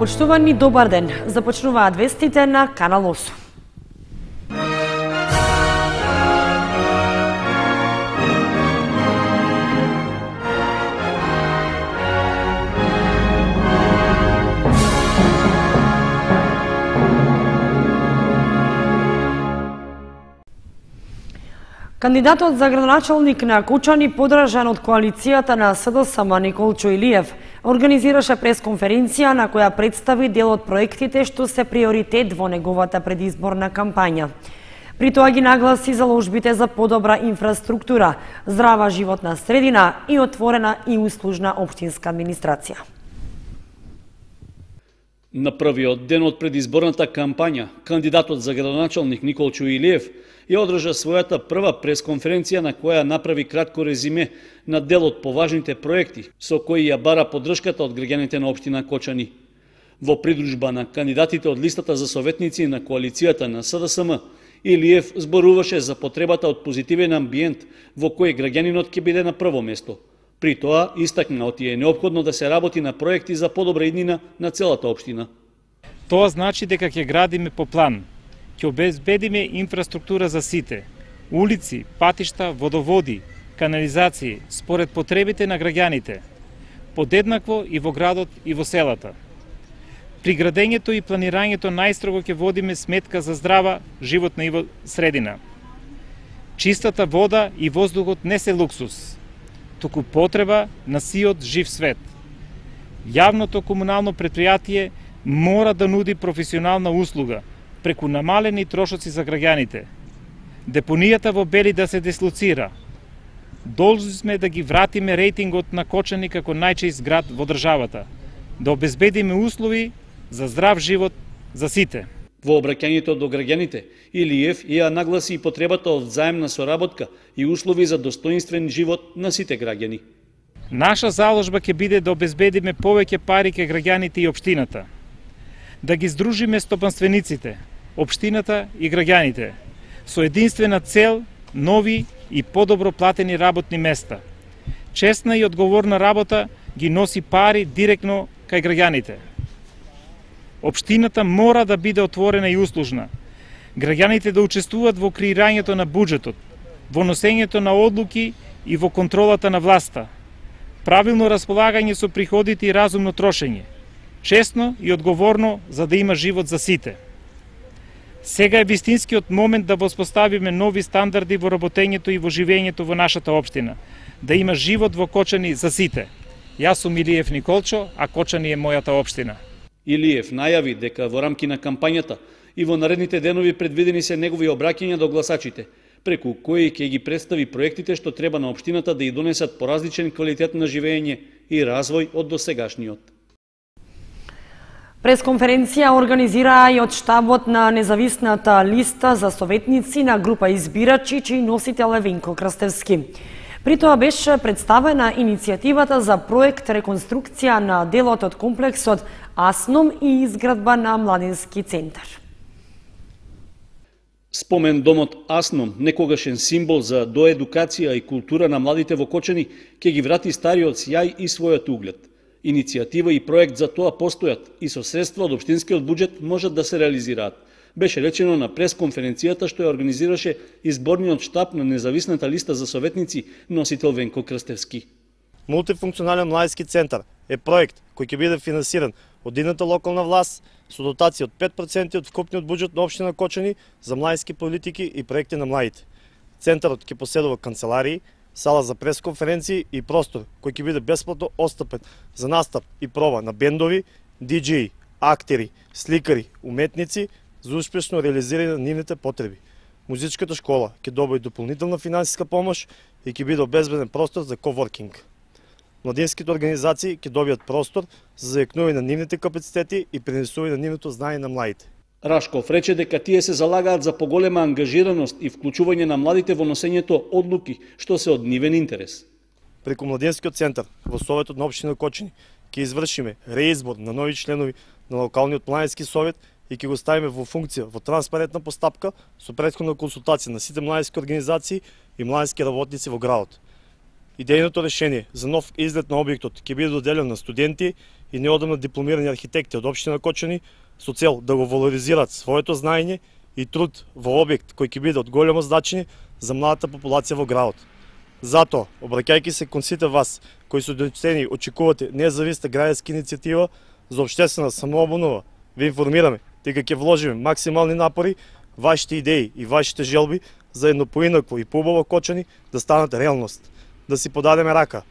Почитувани, добар ден. Започнуваат вестите на Канал 8. Кандидатот за градоначалник на Кучани, подржан од коалицијата на СДСМ Николчо Илиев, организираше пресконференција на која представи дел од проектите што се приоритет во неговата предизборна кампања. При тоа ги нагласи заложбите за подобра инфраструктура, здрава животна средина и отворена и услужна општинска администрација. На првиот ден од предизборната кампања, кандидатот за градоначалник Николчо Илиев ја одржа својата прва пресконференција на која направи кратко резиме на дел од поважните проекти со кои ја бара поддршката од граѓаните на општина Кочани. Во придружба на кандидатите од листата за советници на коалицијата на СДСМ, Илиев зборуваше за потребата од позитивен амбиент во кој граѓанинот ќе биде на прво место. При тоа истакна оти е неопходно да се работи на проекти за подобра иднина на целата општина. Тоа значи дека ќе градиме по план, ќе обезбедиме инфраструктура за сите, улици, патишта, водоводи, канализации, според потребите на граѓаните, подеднакво и во градот и во селата. При градењето и планирањето најстрого ќе водиме сметка за здрава животна средина. Чистата вода и воздухот не се луксус, туку потреба на сиот жив свет. Јавното комунално предпријатие мора да нуди професионална услуга преку намалени трошоци за граѓаните. Депонијата во Бели да се дислоцира. Должни сме да ги вратиме рейтингот на Кочани како најчист град во државата, да обезбедиме услови за здрав живот за сите. Во обраќањето до граѓаните, Илиев ја нагласи и потребата од заемна соработка и услови за достоинствен живот на сите граѓани. Наша заложба ќе биде да обезбедиме повеќе пари ке граѓаните и општината, да ги здружиме стопанствениците, општината и граѓаните, со единствена цел нови и подобро платени работни места. Честна и одговорна работа ги носи пари директно кај граѓаните. Општината мора да биде отворена и услужна. Граѓаните да учествуваат во креирањето на буџетот, во носењето на одлуки и во контролата на власта. Правилно располагање со приходите и разумно трошење. Честно и одговорно за да има живот за сите. Сега е вистинскиот момент да воспоставиме нови стандарди во работењето и во живењето во нашата општина. Да има живот во Кочани за сите. Јас сум Илиев Николчо, а Кочани е мојата општина. Илиев најави дека во рамки на кампањата и во наредните денови предвидени се негови обраќања до гласачите, преку кои ќе ги представи проектите што треба на општината да ја донесат поразличен квалитет на живење и развој од досегашниот. Пресконференција организираа и од штабот на независната листа за советници на група избирачи, чиј носител е Венко Крстевски. При тоа беше представена иницијативата за проект реконструкција на делот од комплексот Асном и изградба на младински центар. Спомен домот Асном, некогашен символ за доедукација и култура на младите во Кочани, ќе ги врати стариот сјај и својот углед. Иницијатива и проект за тоа постојат и со средства од општинскиот буџет можат да се реализираат. Беше речено на пресконференцијата што ја организираше изборниот штаб на независната листа за советници, носител Венко Крстевски. Мултифункционален младински центар е проект кој ќе биде финансиран од едната локална власт со дотација од 5% од вкупниот буџет на општина Кочани за младински политики и проекти на младите. Центарот ќе поседува канцеларии, сала за пресконференции и простор кој ќе биде бесплатно отстапен за настап и проба на бендови, диџеи, актери, сликари, уметници за успешно реализирање на нивните потреби. Музичката школа ќе добие дополнителна финансиска помош и ќе биде обезбеден простор за коворкинг. Младинските организации ќе добијат простор за зајакнување на нивните капацитети и пренесување на нивното знаење на младите. Рашков рече дека тие се залагаат за поголема ангажираност и вклучување на младите во носењето одлуки, што се од нивен интерес. Преку Младинскиот центар во Советот на општина Кочани ќе извршиме реизбор на нови членови на локалниот младински совет и ќе го ставиме во функција во транспарентна постапка со претходна консултација на сите младински организации и младински работници во градот. Идејното решение за нов изглед на објектот ќе биде доделено на студенти и неодамна дипломирани архитекти од општина Кочани со цел да го валоризираат своето знаење и труд во објект кој ќе биде од големо значење за младата популација во градот. Затоа, обраќајќи се кон сите вас кои со доцени очекувате независна граѓанска иницијатива за општествена самообнова, ви информираме дека ќе вложиме максимални напори вашите идеи и вашите желби за едно поинакво и поубаво Кочани да станат реалност, да си подадеме рака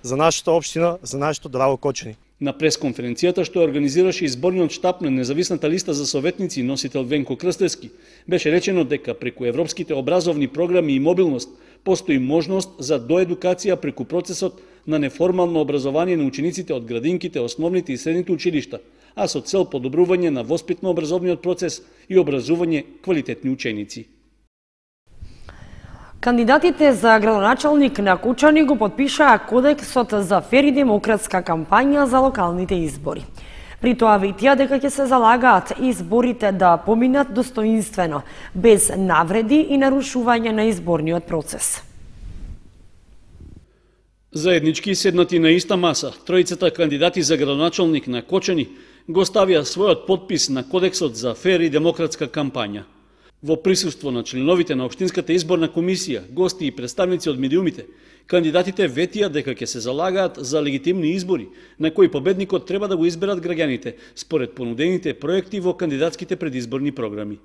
за нашата општина, за нашето драго Кочани. На пресконференцијата што организираше изборниот штаб на независната листа за советници носител Венко Крстевски, беше речено дека преку европските образовни програми и мобилност постои можност за доедукација преку процесот на неформално образование на учениците од градинките, основните и средните училишта, а со цел подобрување на воспитно-образовниот процес и образување квалитетни ученици. Кандидатите за градоначалник на Кучани го подпишаа Кодексот за фер и демократска кампања за локалните избори. При тоа ветија дека ќе се залагаат изборите да поминат достоинствено, без навреди и нарушување на изборниот процес. Заеднички седнати на иста маса, тројцата кандидати за градоначалник на Кочани го ставија својот подпис на Кодексот за фер и демократска кампања. Во присуство на членовите на Општинската изборна комисија, гости и представници од медиумите, кандидатите ветија дека ќе се залагаат за легитимни избори, на кои победникот треба да го изберат граѓаните, според понудените проекти во кандидатските предизборни програми.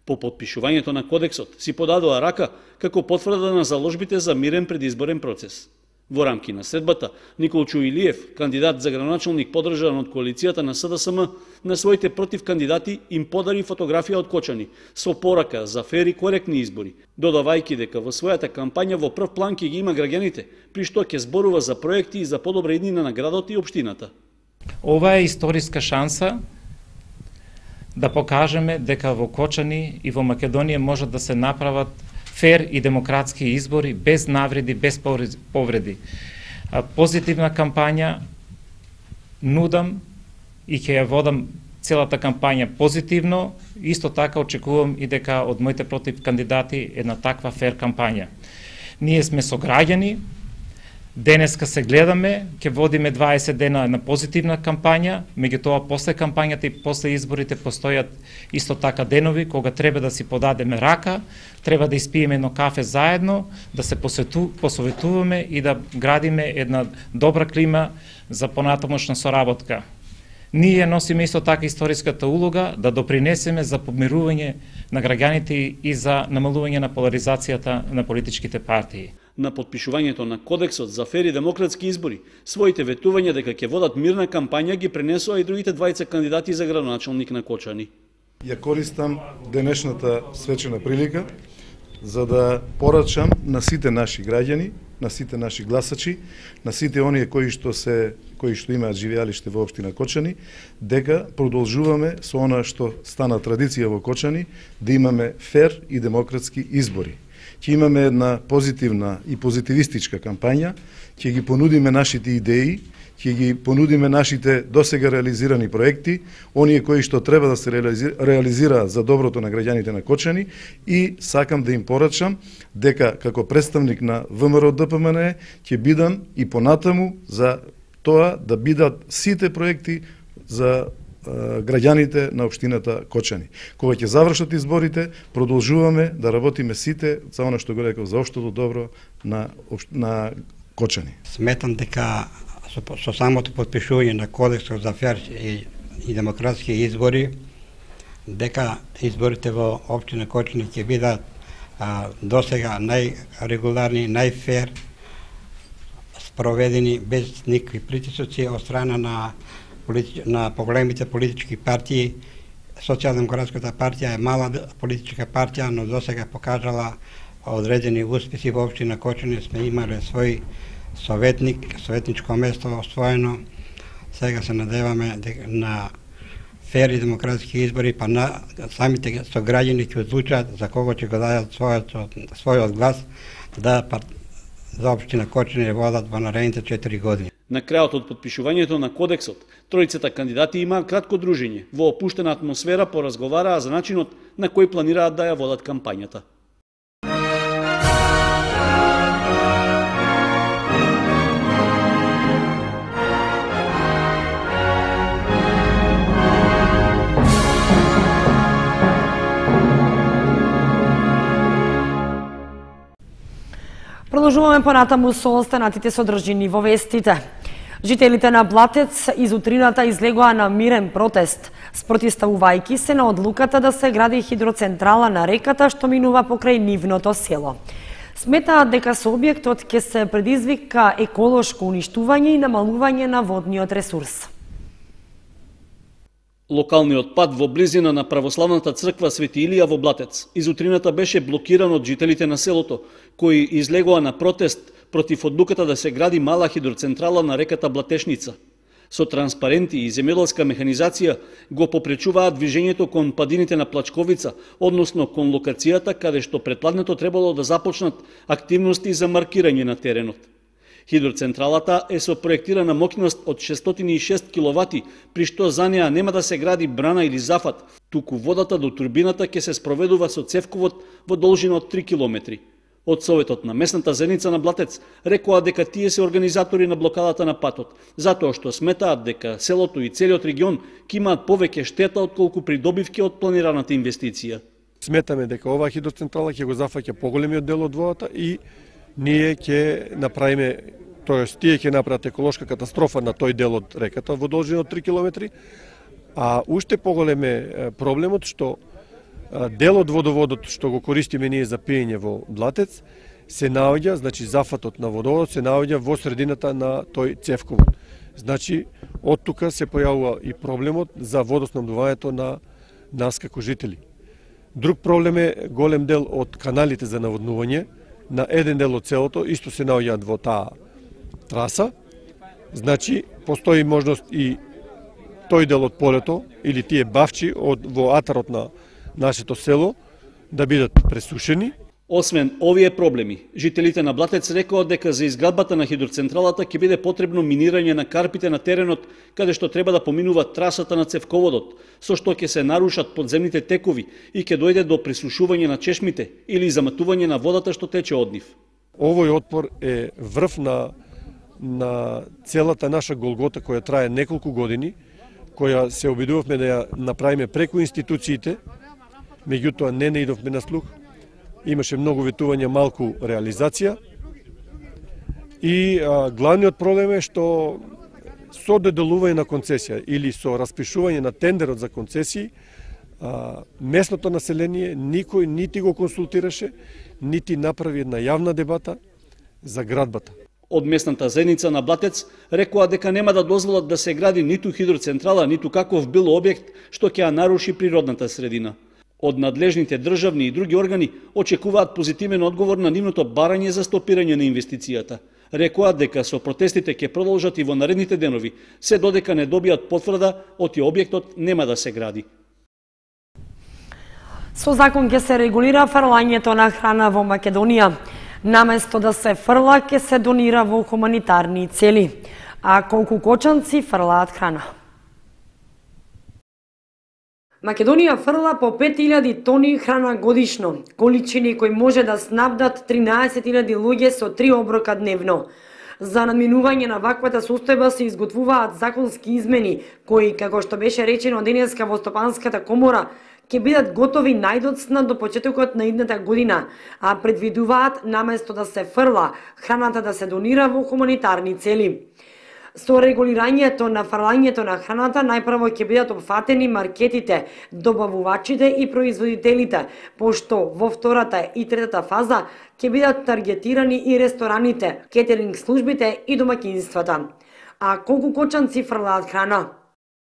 По подпишувањето на Кодексот си подадоа рака како потврда на заложбите за мирен предизборен процес. Во рамки на средбата, Николчо Илиев, кандидат за градоначалник поддржан од коалицијата на СДСМ, на своите против кандидати им подари фотографија од Кочани со порака за фер и коректни избори, додавајќи дека во својата кампања во прв план ќе ги има граѓаните, при што ќе зборува за проекти и за подобра иднина на градот и општината. Ова е историска шанса да покажеме дека во Кочани и во Македонија можат да се направат фер и демократски избори без навреди, без повреди. Позитивна кампања нудам и ќе ја водам целата кампања позитивно. Исто така очекувам и дека од моите против кандидати една таква фер кампања. Ние сме сограѓани, денеска се гледаме, ќе водиме 20 дена на позитивна кампања, меѓутоа после кампањата и после изборите постојат исто така денови кога треба да си подадеме рака, треба да испиеме едно кафе заедно, да се посоветуваме и да градиме една добра клима за понатамошна соработка. Ние носиме исто така историската улога да допринесеме за помирување на граѓаните и за намалување на поларизацијата на политичките партии. На подпишувањето на Кодексот за фер и демократски избори, своите ветувања дека ќе водат мирна кампања ги пренесоа и другите двајца кандидати за градоначалник на Кочани. Ја користам денешната свечена прилика за да порачам на сите наши граѓани, на сите наши гласачи, на сите оние кои што имаат живеалиште во општина Кочани, дека продолжуваме со она што стана традиција во Кочани, да имаме фер и демократски избори. Ќе имаме една позитивна и позитивистичка кампања, ќе ги понудиме нашите идеи, ќе ги понудиме нашите досега реализирани проекти, оние кои што треба да се реализираат за доброто на граѓаните на Кочани, и сакам да им порачам дека како представник на ВМРО ДПМН ќе бидам и понатаму за тоа да бидат сите проекти за граѓаните на општината Кочани. Кога ќе завршат изборите, продолжуваме да работиме сите за она што го реков, за општото добро на Кочани. Сметам дека со самото подпишување на Кодексот за фер и демократски избори, дека изборите во општина Кочани ќе бидат досега најрегуларни, најфер, спроведени без никакви притисоци од страна на поголемите политички партии. Социјалдемократската партија е мала политичка партија, но досега покажала одредени успеси во општина Кочани. Сме имале свој советничко место освоено. Сега се надеваме на фер и демократски избори, па на самите сограѓани ќе одлучат за кого ќе го дадат својот глас за општина Кочани водат во наредните 4 години. На крајот од подпишувањето на Кодексот, тројцата кандидати имаа кратко дружење. Во опуштена атмосфера поразговараа за начинот на кој планираат да ја водат кампањата. Продолжуваме понатаму со останатите содржини во вестите. Жителите на Блатец из утрината излегоа на мирен протест, спротивставувајќи се на одлуката да се гради хидроцентрала на реката што минува покрај нивното село. Сметаат дека со објектот ќе се предизвика еколошко уништување и намалување на водниот ресурс. Локалниот пат во близина на православната црква Свети Илија во Блатец изутрината беше блокиран од жителите на селото, кои излегоа на протест против одлуката да се гради мала хидроцентрала на реката Блатешница. Со транспаренти и земјоделска механизација го попречуваат движењето кон падините на Плачковица, односно кон локацијата каде што предпладнето требало да започнат активности за маркирање на теренот. Хидроцентралата е со проектирана моќност од 606 киловати, при што за неа нема да се гради брана или зафат, туку водата до турбината ќе се спроведува со цевковод во должина од 3 километри. Од Советот на местната заедница на Блатец рекоа дека тие се организатори на блокадата на патот, затоа што сметаат дека селото и целиот регион ќе имаат повеќе штета отколку придобивки од планираната инвестиција. Сметаме дека оваа хидроцентрала ќе го зафаќа поголемиот дел од водата и ние ќе направиме, тоест тие ќе направат еколошка катастрофа на тој дел од реката во должина од 3 километри, а уште поголем е проблемот што дел од водоводот што го користиме ние за пиење во Блатец се наоѓа, значи зафатот на водоводот се наоѓа во средината на тој цевковод. Значи од тука се појавува и проблемот за водоснабдувањето на нас како жители. Друг проблем е голем дел од каналите за наводнување на еден дел од селото исто се наоѓаат во таа траса. Значи постои можност и тој дел од полето или тие бавчи во атарот на нашето село да бидат пресушени. Освен овие проблеми, жителите на Блатец рекоа дека за изградбата на хидроцентралата ќе биде потребно минирање на карпите на теренот каде што треба да поминува трасата на цевководот, со што ќе се нарушат подземните текови и ќе дојде до пресушување на чешмите или заматување на водата што тече од нив. Овој отпор е врв на целата наша голгота која трае неколку години, која се обидувавме да ја направиме преку институциите, меѓутоа не наидовме на слух. Имаше многу ветување, малку реализација. И главниот проблем е што со доделување на концесија или со распишување на тендерот за концесии, местното население никој нити го консултираше, нити направи една јавна дебата за градбата. Од местната заедница на Блатец рекоа дека нема да дозволат да се гради ниту хидроцентрала, ниту каков било објект што ќе ја наруши природната средина. Од надлежните државни и други органи очекуваат позитивен одговор на нивното барање за стопирање на инвестицијата. Рекоа дека со протестите ќе продолжат и во наредните денови, се додека не добијат потврда оти објектот нема да се гради. Со закон ќе се регулира фрлањето на храна во Македонија. Наместо да се фрла, ќе се донира во хуманитарни цели. А колку кочанци фрлаат храна? Македонија фрла по 5000 тони храна годишно, количини кои може да снабдат 13.000 луѓе со 3 оброка дневно. За надминување на ваквата состојба се изготвуваат законски измени, кои, како што беше речено денеска во Стопанската комора, ќе бидат готови најдоцна до почетокот на идната година, а предвидуваат наместо да се фрла, храната да се донира во хуманитарни цели. Со регулирањето на фрлањето на храната најпрво ќе бидат опфатени маркетите, добавувачите и производителите, пошто во втората и третата фаза ќе бидат таргетирани и рестораните, кетеринг службите и домаќинствата. А колку кочанци фрлаат храна?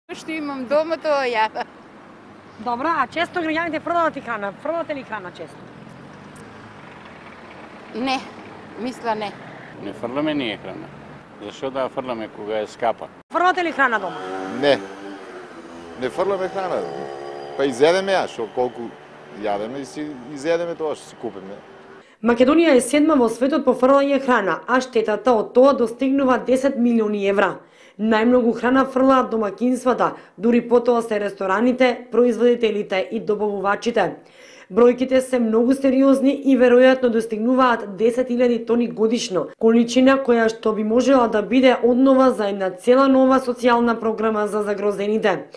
Што имам дома, тоа јадам. Добра, а често граѓаните фрлаат и храна? Фрлате ли храна често? Не, мисла не. Не фрламе ние храна. Зашо да фрламе кога е скапа? Фрлате ли храна дома? Не фрламе храна. Па изедеме ја, шо колку јадеме и си изедеме тоа што си купиме. Македонија е 7 во светот по фрлање храна, а штетата од тоа достигнува 10 милиони евра. Најмногу храна фрлаат домаќинствата, дури потоа се рестораните, производителите и добавувачите. Бројките се многу сериозни и веројатно достигнуваат 10.000 тони годишно, количина која што би можела да биде однова за една цела нова социјална програма за загрозените.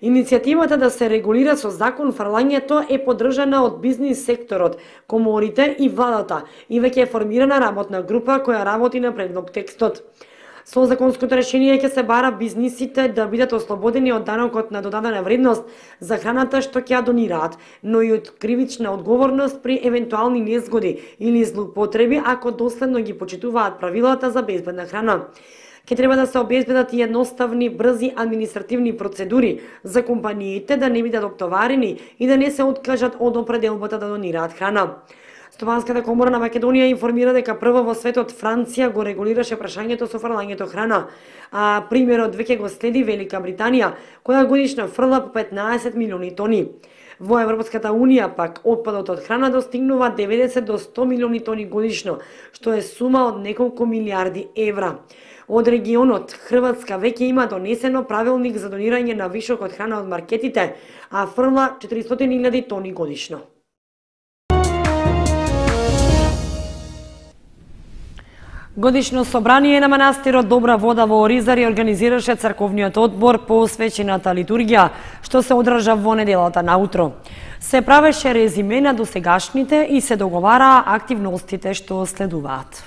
Иницијативата да се регулира со закон фрлањето е поддржана од бизнис секторот, коморите и владата и веќе е формирана работна група која работи на предлог текстот. Со законското решение ќе се бара бизнисите да бидат ослободени од данокот на додадена вредност за храната што ќе ја донираат, но и од кривична одговорност при евентуални незгоди или злоупотреби ако доследно ги почитуваат правилата за безбедна храна. Ке треба да се обезбедат и едноставни, брзи административни процедури за компаниите да не бидат оптоварени и да не се откажат од определбата да донираат храна. Стопанската комора на Македонија информира дека прво во светот Франција го регулираше прашањето со фрлањето храна, а примерот веќе го следи Велика Британија, која годишно фрла по 15 милиони тони. Во Европската Унија пак отпадот од храна достигнува 90 до 100 милиони тони годишно, што е сума од неколку милиарди евра. Од регионот, Хрватска веќе има донесено правилник за донирање на вишок од храна од маркетите, а фрла 400.000 тони годишно. Годишно собрание на манастирот Добра вода во Оризари организираше црковниот одбор по свечената литургија, што се одржа во неделата наутро. Се правеше резиме на досегашните и се договараа активностите што следуваат.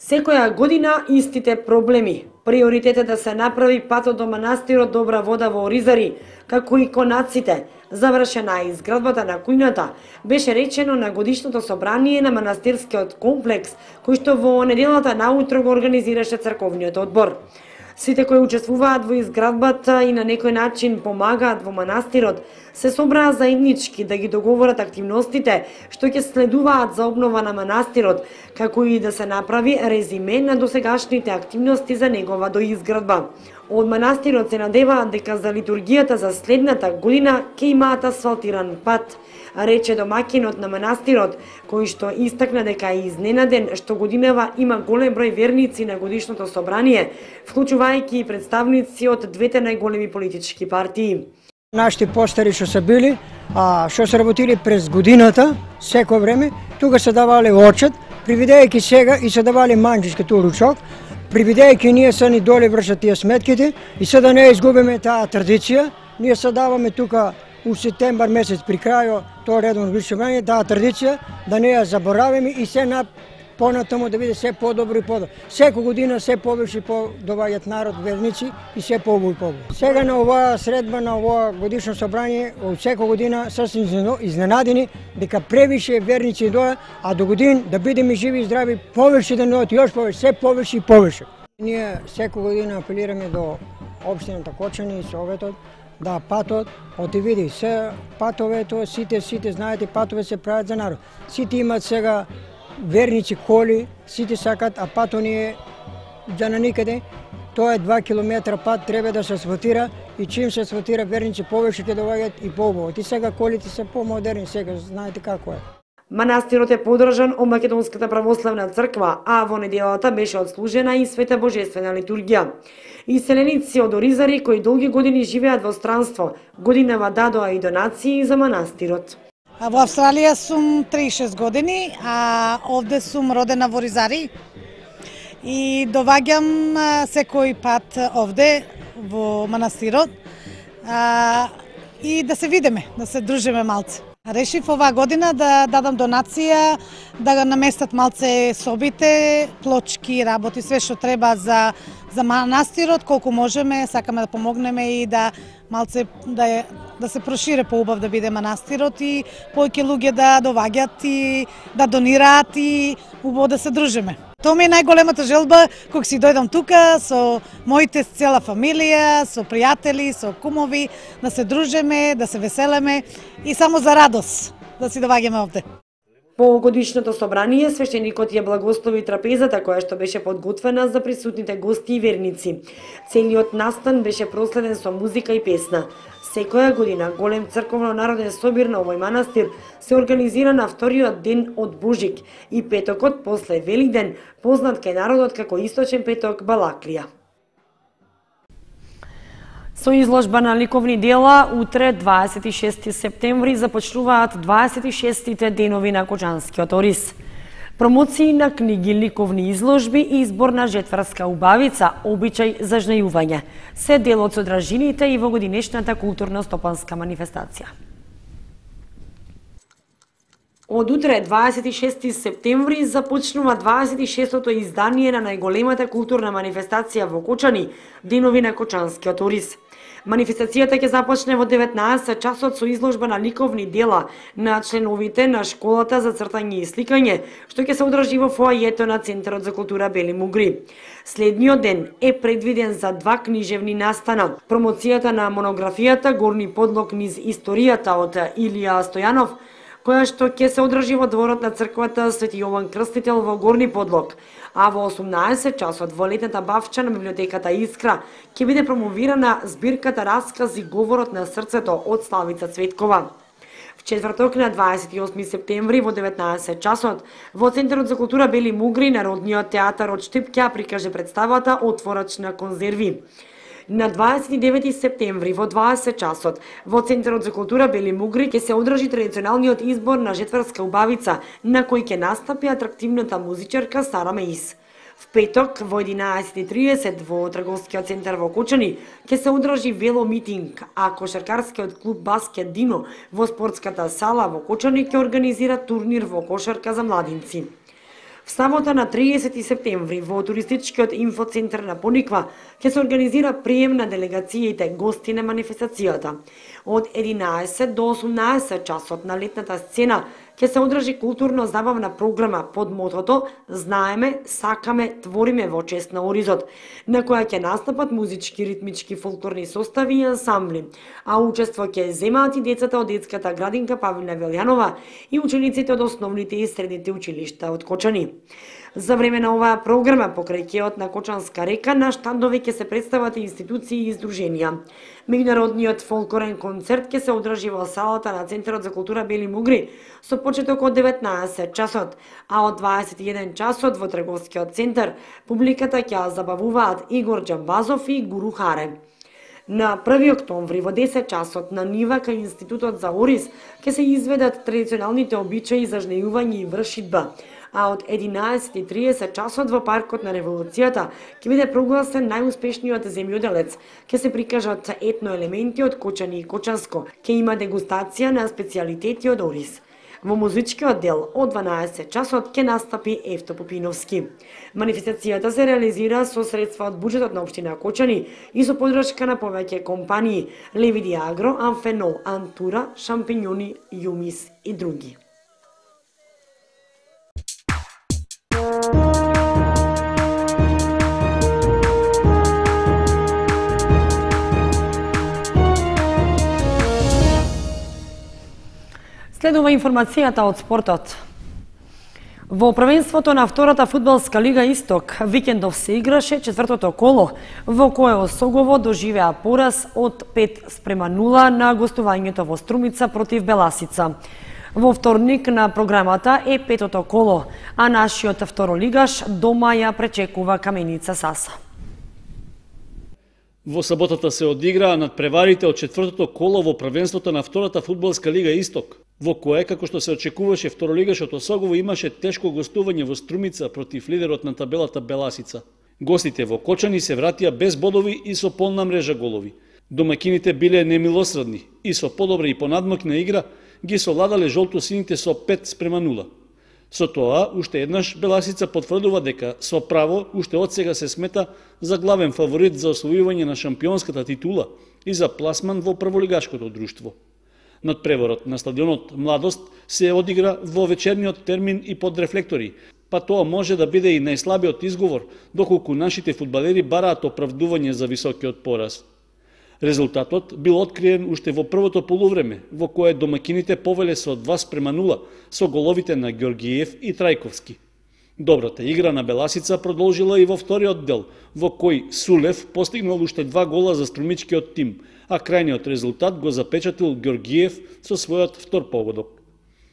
Секоја година истите проблеми. Приоритет е да се направи патот до манастирот Добра вода во Оризари, како и конаците. Завршена е изградбата на кујната, беше речено на годишното собрание на манастирскиот комплекс, кој што во неделата наутро го организираше црковниот одбор. Сите кои учествуваат во изградбата и на некој начин помагаат во манастирот, се собраа заеднички да ги договорат активностите што ќе следуваат за обнова на манастирот, како и да се направи резиме на досегашните активности за негова доизградба. Од манастирот се надеваат дека за литургијата за следната година ќе имаат асфалтиран пат, рече домакинот на манастирот, кој што истакна дека е изненаден што годинава има голем број верници на годишното собрание, вклучувајќи и представници од двете најголеми политички партии. Нашите постари што се били, што се работили през годината, секој време, тука се давале очет, привидејќи сега и се давале манџички ту ручок, привидејќи ние се ни доле вршат тие сметките и се да не изгубиме таа традиција, ние се даваме тука у септембар месец при крајот тоа редовно вишување, таа традиција да не ја заборавиме и се на понатаму да биде се подобро и подобро. Секој година се повеќе доваѓаат народ верници и се побој и побој. Сега на оваа средба, на оваа годишно собрание, од секој година сасвим изненадени дека превише верници доа, а до годин да бидеме живи и здрави, повеќе да доаѓаат, још повеќе, се повеќе и повеќе. Ние секој година апелираме до општината Кочани и Советот да патот, оти види, се патовето, сите знаете, патове се прават за народ. Сите имаат сега верници коли, сите сакат, а пато ни е за на никаде. Тоа е 2 километра пат, треба да се асфалтира и чим се асфалтира верници повеќе ќе доаѓаат и побој. И сега колите се помодерни, сега знаете како е. Манастирот е поддржан од Македонската православна црква, а во неделата беше отслужена и света божествена литургија. Иселеници од Оризари кои долги години живеат во странство, годинава дадоа и донации за манастирот. Во Австралија сум 36 години, а овде сум родена во Оризари и доваѓам секој пат овде во манастирот и да се видиме, да се дружиме малце. Решив оваа година да дадам донација, да го наместат малце собите, плочки, работи, све што треба за манастирот, колку можеме, сакаме да помогнеме и да малце да се прошире поубав да биде манастирот и повеќе луѓе да доваѓаат и да донираат и убаво да се дружиме. Тоа ми е најголемата желба кога си дојдам тука со моите цела фамилија, со пријатели, со кумови, да се дружиме, да се веселеме и само за радост да си доваѓаме овде. По годишното собрание свештеникот ја благослови трапезата која што беше подготвена за присутните гости и верници. Целиот настан беше проследен со музика и песна. Секоја година голем црковно-народен собир на овој манастир се организира на вториот ден од Божик и петокот после Великден, познат кај народот како Источен петок Балаклија. Со изложба на ликовни дела, утре, 26 септември, започнуваат 26-тите денови на Кочанскиот Ориз. Промоции на книги, ликовни изложби и избор на жетварска убавица, обичај за жнејување, се дел од содржините и во годинешната културно-стопанска манифестација. Од утре, 26 септември, започнува 26-то издание на најголемата културна манифестација во Кочани, Денови на Кочанскиот ориз. Манифестацијата ќе започне во 19 часот со изложба на ликовни дела на членовите на школата за цртање и сликање, што ќе се одржи во фоајето на Центарот за култура Бели Мугри. Следниот ден е предвиден за 2 книжевни настана. Промоцијата на монографијата Горни подлог низ историјата од Илија Стојанов, која што ќе се одржи во дворот на црквата Свети Јован Крстител во Горни подлог, а во 18 часот во летната бавча на библиотеката Искра ќе биде промовирана збирката Раскази говорот на срцето од Славица Цветкова. В четврток на 28 септември во 19 часот во Центарот за култура Бели Мугри Народниот театар од Штип ќе прикаже представата Отворач на конзерви. На 29 септември во 20 часот во Центарот за култура Бели Мугри ќе се одржи традиционалниот избор на жетварска убавица, на кој ќе настапи атрактивната музичарка Сара Меис. В петок во 11:30 во трговскиот центар во Кочани ќе се одржи веломитинг, а кошаркарскиот клуб Баскет Дино во спортската сала во Кочани ќе организира турнир во кошарка за младинци. В сабота на 30 септември во туристичкиот инфоцентар на Пониква ќе се организира прием на делегациите гости на манифестацијата. Од 11 до 18 часот на летната сцена ќе се одржи културно-забавна програма под мотото "Знаеме, сакаме, твориме во чест на Оризот", на која ќе настапат музички, ритмички, фолклорни состави и ансамбли, а учество ќе земаат и децата од детската градинка Павлина Велјанова и учениците од основните и средните училишта од Кочани. За време на оваа програма покрај кеот на Кочанска река на штандови ќе се представат институции и издруженија. Меѓународниот фолклорен концерт ќе се одржи во салата на Центарот за култура Бели Мугри со почеток од 19 часот, а од 21 часот во трговскиот центар публиката ќе забавуваат Игор Џамбазов и Гуру Харе. На 1 октомври во 10 часот на нива кај Институтот за Ориз ќе се изведат традиционалните обичаи за жнејување и вршидба, а од 11:30 часот во паркот на Револуцијата ќе биде прогласен најуспешниот земјоделец, ќе се прикажат етноелементи од Кочани и Кочанско, ќе има дегустација на специјалитети од Ориз. Во музичкиот дел од 12 часот ќе настапи Евто Попиновски. Манифестацијата се реализира со средства од буџетот на општина Кочани и со подршка на повеќе компании Левиди Агро, Амфено, Антура, Шампиньони, Јумис и други. Следува информацијата од спортот. Во првенството на втората фудбалска лига Исток, викендов се играше четвртото коло, во кое Осогово доживеа пораз од 5:0 на гостувањето во Струмица против Беласица. Во вторник на програмата е петото коло, а нашиот второлигаш дома ја пречекува Каменица Саса. Во саботата се одиграа надпреварите од четвртото коло во првенството на втората фудбалска лига Исток, во кое, како што се очекуваше, второлигашот Осогово имаше тешко гостување во Струмица против лидерот на табелата Беласица. Гостите во Кочани се вратија без бодови и со полна мрежа голови. Домакините биле немилосредни и со подобра и понадмокна игра ги совладале жолто-сините со 5:0. Со тоа, уште еднаш Беласица потврдува дека со право уште од сега се смета за главен фаворит за освојување на шампионската титула и за пласман во прволигашкото друштво. Надпреварот на стадионот Младост се одигра во вечерниот термин и под рефлектори, па тоа може да биде и најслабиот изговор доколку нашите фудбалери бараат оправдување за високиот пораз. Резултатот бил откриен уште во првото полувреме, во кое домакините повеле со 2:0 со головите на Ѓоргиев и Трајковски. Добрата игра на Беласица продолжила и во вториот дел, во кој Сулев постигнал уште 2 гола за струмичкиот тим, а крајниот резултат го запечатил Ѓоргиев со својот втор погодок.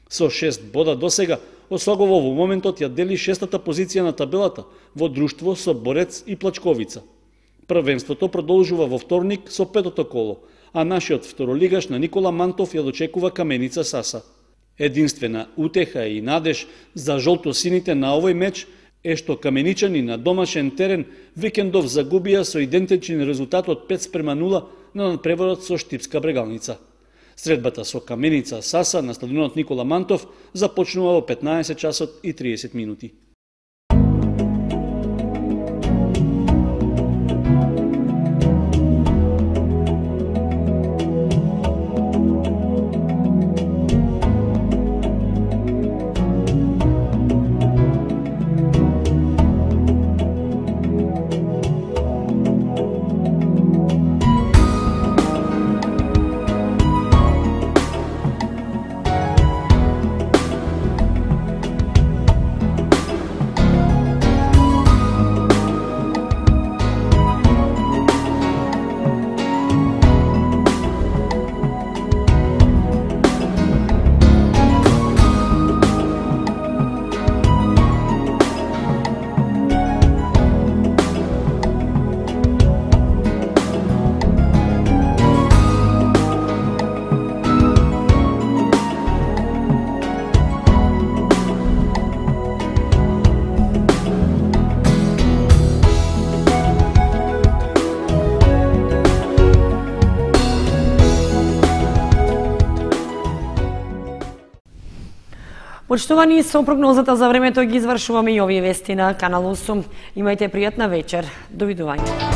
Со 6 бода досега, Осогово во моментот ја дели 6-та позиција на табелата во друштво со Борец и Плачковица. Првенството продолжува во вторник со петото коло, а нашиот второлигаш на Никола Мантов ја дочекува Каменица Саса. Единствена утеха и надеж за жолто-сините на овој меч е што каменичани на домашен терен викендов загубија со идентичен резултат од 5:0 на надпреварот со Штипска Брегалница. Средбата со Каменица Саса на стадионот Никола Мантов започнува во 15 часот и 30 минути. Почитувани, со прогнозата за времето ги извршуваме и овие вести на Канал 8. Имајте пријатна вечер. Довидување.